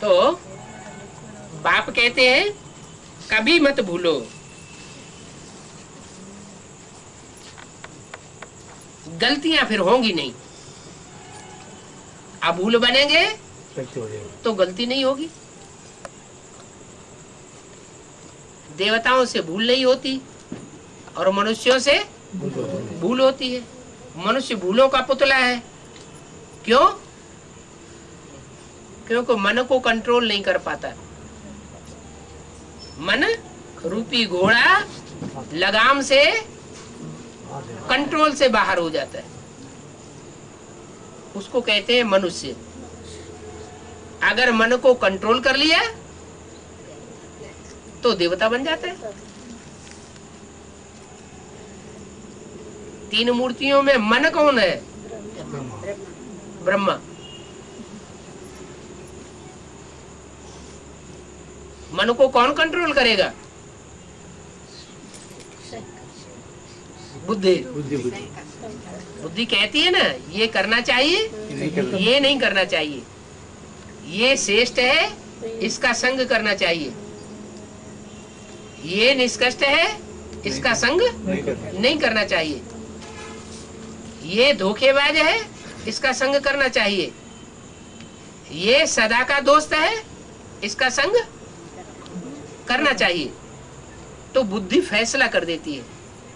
तो बाप कहते हैं कभी मत भूलो, गलतियां फिर होंगी नहीं। अभूल बनेंगे तो गलती नहीं होगी। देवताओं से भूल नहीं होती और मनुष्यों से भूल होती है। मनुष्य भूलों का पुतला है। क्यों? क्योंकि मन को कंट्रोल नहीं कर पाता। मन रूपी घोड़ा लगाम से कंट्रोल से बाहर हो जाता है, उसको कहते हैं मनुष्य। अगर मन को कंट्रोल कर लिया तो देवता बन जाता है। तीन मूर्तियों में मन कौन है? ब्रह्मा। मन को कौन कंट्रोल करेगा? बुद्धि। बुद्धि कहती है ना ये करना चाहिए, ये नहीं करना चाहिए, ये श्रेष्ठ है, इसका संग करना चाहिए, ये निष्कष्ट है, इसका संग नहीं करना चाहिए, ये धोखेबाज है, इसका संग करना चाहिए, ये सदा का दोस्त है, इसका संग करना चाहिए। तो बुद्धि फैसला कर देती है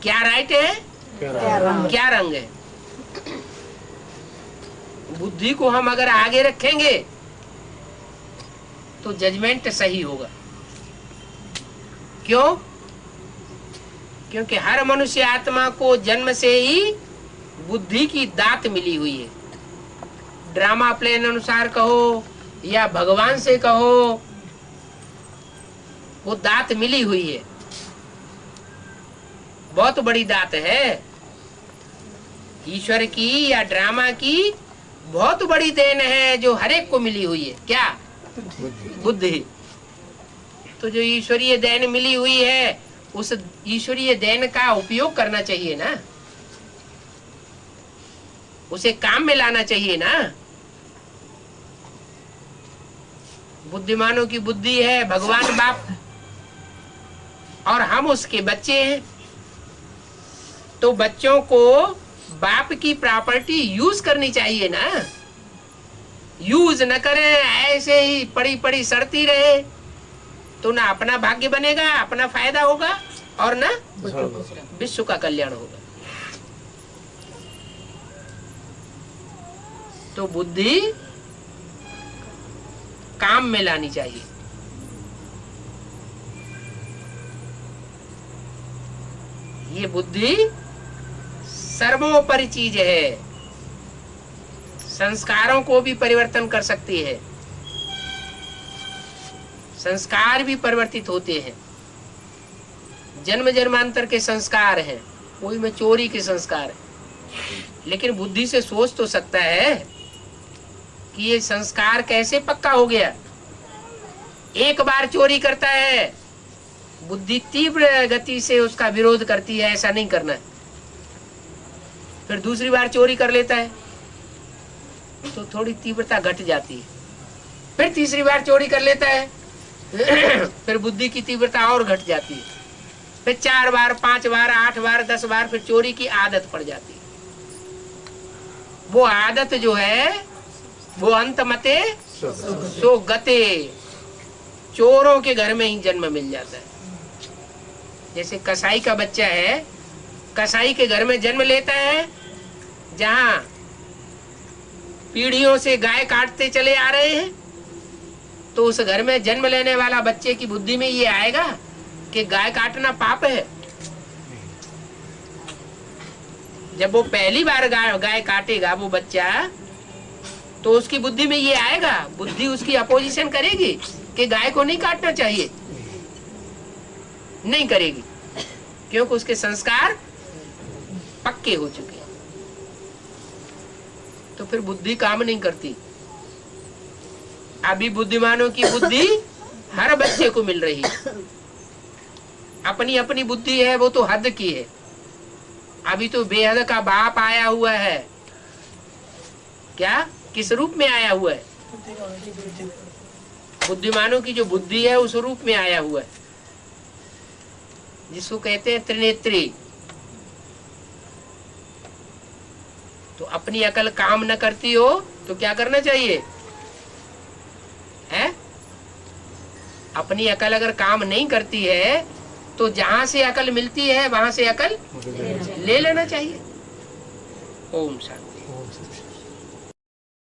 क्या राइट है, क्या रंग है। बुद्धि को हम अगर आगे रखेंगे तो जजमेंट सही होगा। क्यों? क्योंकि हर मनुष्य आत्मा को जन्म से ही बुद्धि की दात मिली हुई है। ड्रामा प्लेन अनुसार कहो या भगवान से कहो, वो दात मिली हुई है। बहुत बड़ी दात है ईश्वर की या ड्रामा की, बहुत बड़ी देन है जो हर एक को मिली हुई है। क्या? बुद्धि। तो जो ईश्वरीय देन मिली हुई है उस ईश्वरीय देन का उपयोग करना चाहिए ना, उसे काम में लाना चाहिए ना। बुद्धिमानों की बुद्धि है भगवान बाप और हम उसके बच्चे हैं। तो बच्चों को बाप की प्रॉपर्टी यूज करनी चाहिए ना। यूज न करें, ऐसे ही पड़ी पड़ी सड़ती रहे तो ना अपना भाग्य बनेगा, अपना फायदा होगा और ना विश्व का कल्याण होगा। तो बुद्धि काम में लानी चाहिए। ये बुद्धि सर्वोपरि चीज है, संस्कारों को भी परिवर्तन कर सकती है। संस्कार भी परिवर्तित होते हैं, जन्म जन्मांतर के संस्कार हैं, कोई में चोरी के संस्कार है। लेकिन बुद्धि से सोच तो सकता है कि ये संस्कार कैसे पक्का हो गया। एक बार चोरी करता है, बुद्धि तीव्र गति से उसका विरोध करती है, ऐसा नहीं करना है। फिर दूसरी बार चोरी कर लेता है तो थोड़ी तीव्रता घट जाती है। फिर तीसरी बार चोरी कर लेता है फिर बुद्धि की तीव्रता और घट जाती है। फिर 4 बार, 5 बार, 8 बार, 10 बार फिर चोरी की आदत पड़ जाती है। वो आदत जो है वो अंत मते सो गते, चोरों के घर में ही जन्म मिल जाता है। जैसे कसाई का बच्चा है, कसाई के घर में जन्म लेता है, जहां पीढ़ियों से गाय काटते चले आ रहे हैं, तो उस घर में जन्म लेने वाला बच्चे की बुद्धि में ये आएगा कि गाय काटना पाप है। जब वो पहली बार गाय काटेगा वो बच्चा, तो उसकी बुद्धि में ये आएगा, बुद्धि उसकी अपोजिशन करेगी कि गाय को नहीं काटना चाहिए, नहीं करेगी, क्योंकि उसके संस्कार पक्के हो चुके हैं। तो फिर बुद्धि काम नहीं करती। अभी बुद्धिमानों की बुद्धि हर बच्चे को मिल रही है। अपनी अपनी बुद्धि है वो तो हद की है। अभी तो बेहद का बाप आया हुआ है। क्या? किस रूप में आया हुआ है? बुद्धिमानों की जो बुद्धि है उस रूप में आया हुआ है, जिसको कहते हैं त्रिनेत्री। तो अपनी अकल काम न करती हो तो क्या करना चाहिए है? अपनी अकल अगर काम नहीं करती है तो जहां से अकल मिलती है वहां से अकल ले लेना चाहिए। ओम शांति।